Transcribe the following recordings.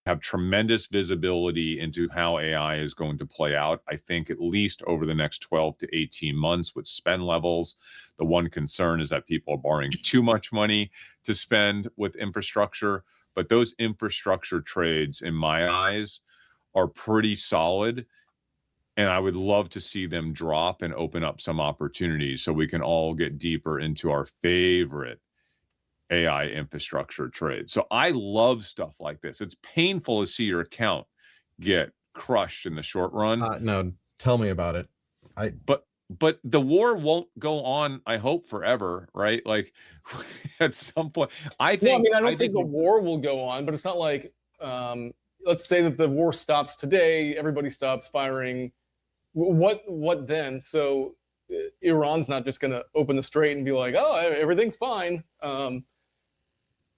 have tremendous visibility into how AI is going to play out. I think at least over the next 12 to 18 months with spend levels. The one concern is that people are borrowing too much money to spend with infrastructure, but those infrastructure trades, in my eyes, are pretty solid. And I would love to see them drop and open up some opportunities so we can all get deeper into our favorite AI infrastructure trade. So I love stuff like this. It's painful to see your account get crushed in the short run. No, tell me about it. But the war won't go on, I hope, forever, right? Like at some point, I Well, I think mean, I don't think the war will go on, but it's not like, let's say that the war stops today, everybody stops firing. What then? So Iran's not just going to open the strait and be like, oh, everything's fine.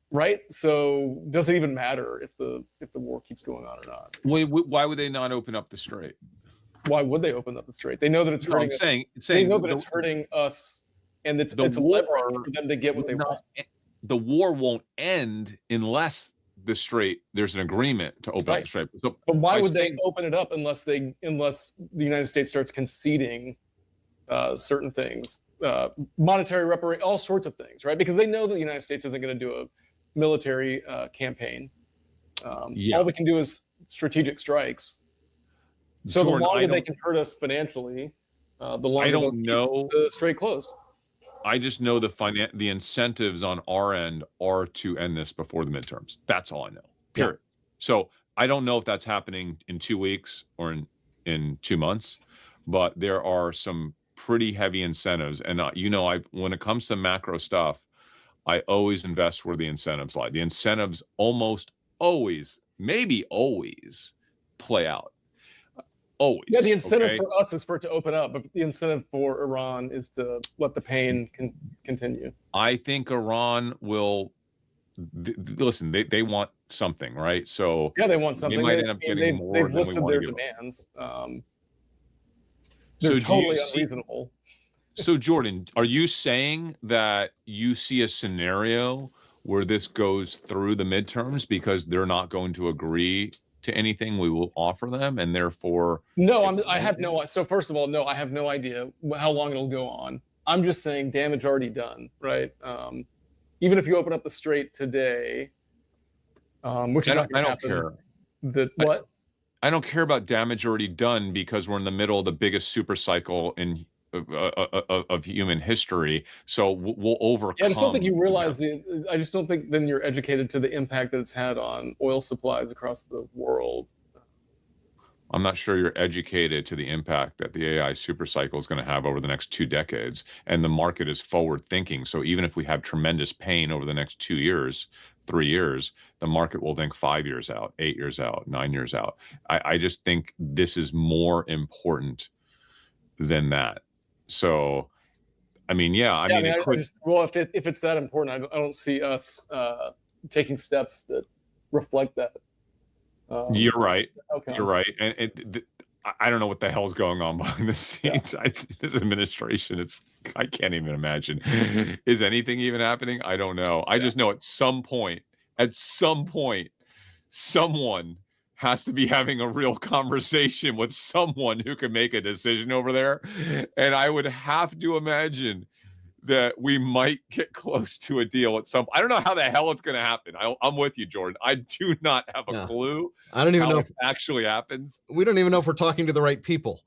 Right? So does it even matter if the war keeps going on or not? Why would they not open up the strait? Why would they open up the strait? They know that it's hurting us. They know that it's hurting us, and it's a leverage for them to get what they want. The war won't end unless there's an agreement to open up the strait. So, but why would they open it up unless the United States starts conceding certain things, monetary all sorts of things, right? Because they know that the United States isn't going to do a military campaign. All we can do is strategic strikes. So Jordan, the longer they can hurt us financially, the longer the strait closed. I just know the incentives on our end are to end this before the midterms. That's all I know. Period. Yeah. So I don't know if that's happening in 2 weeks or in 2 months, but there are some pretty heavy incentives. And when it comes to macro stuff, I always invest where the incentives lie. The incentives almost always, maybe always, play out. Always. Yeah, the incentive for us is for it to open up, but the incentive for Iran is to let the pain continue. I think Iran will listen. They want something, right? So yeah, they want something. They might end up getting more. They've listed their demands. They're totally unreasonable. So Jordan, are you saying that you see a scenario where this goes through the midterms because they're not going to agree to anything we will offer them, and therefore I have no. So first of all, no, I have no idea how long it'll go on. I'm just saying damage already done, right? Even if you open up the strait today, which is not going to happen. Care. I don't care about damage already done because we're in the middle of the biggest super cycle of human history, so we'll overcome. Yeah, I just don't think you realize I just don't think then you're educated to the impact that it's had on oil supplies across the world. I'm not sure you're educated to the impact that the AI super cycle is going to have over the next 2 decades, and the market is forward thinking. So even if we have tremendous pain over the next 2 years, 3 years, the market will think 5 years out, 8 years out, 9 years out. I just think this is more important than that. So, I mean, if it's that important, I don't see us taking steps that reflect that. You're right. Okay. You're right. And I don't know what the hell's going on behind the scenes. Yeah. This administration, I can't even imagine. Is anything even happening? I don't know. I just know at some point, someone has to be having a real conversation with someone who can make a decision over there. And I would have to imagine that we might get close to a deal at some. I don't know how the hell it's going to happen. I'm with you, Jordan. I do not have a clue. I don't even know if it actually happens. We don't even know if we're talking to the right people.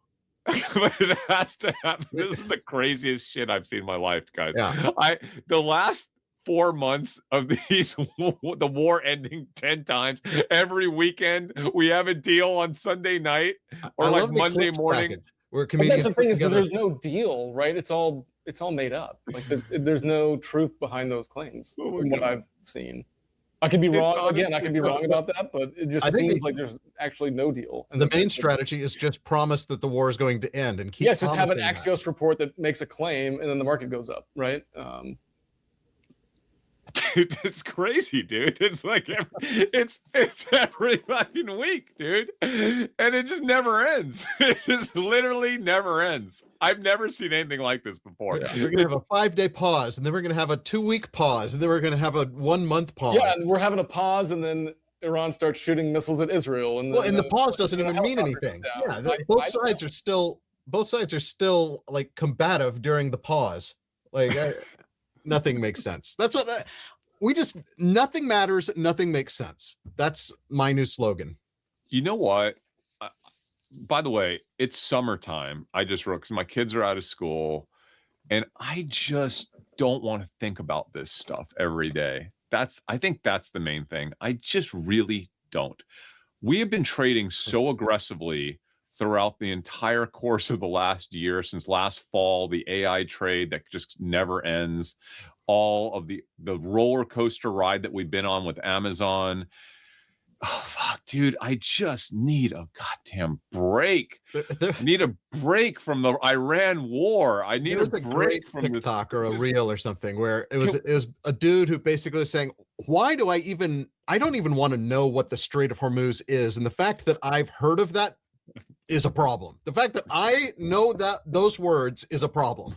But it has to happen. This is the craziest shit I've seen in my life, guys. Yeah. The last 4 months of the war ending 10 times every weekend. We have a deal on Sunday night or like Monday morning. Where comedians. That's the thing is that there's no deal, right? It's all made up. Like there's no truth behind those claims. From what I've seen, I could be wrong. Again, I could be wrong about that, but it just seems like there's actually no deal. And the main strategy is just promise that the war is going to end and keep. Yes, just have an Axios report that makes a claim, and then the market goes up, right? Dude, it's crazy, dude. It's like it's every fucking week, dude, and it just never ends. It just literally never ends. I've never seen anything like this before. Yeah, we're gonna have a 5-day pause, and then we're gonna have a 2-week pause, and then we're gonna have a 1-month pause. Yeah, and we're having a pause, and then Iran starts shooting missiles at Israel, and Well, and the pause doesn't even mean helicopter anything. goes down. Yeah, I both don't sides know. are still like combative during the pause. Like nothing makes sense. That's what nothing matters, nothing makes sense. That's my new slogan. You know what? By the way, it's summertime. I just wrote because my kids are out of school, and I just don't want to think about this stuff every day. I think that's the main thing. I just really don't. We have been trading so aggressively throughout the entire course of the last year, since last fall, the AI trade that just never ends, all of the roller coaster ride that we've been on with Amazon. Oh fuck, dude, I just need a goddamn break. Need a break from the Iran war. I need There was a a break great from this. TikTok or a just- reel or something where it was a dude who basically was saying, why do I don't even want to know what the Strait of Hormuz is, and the fact that I've heard of that is a problem. The fact that I know that those words is a problem.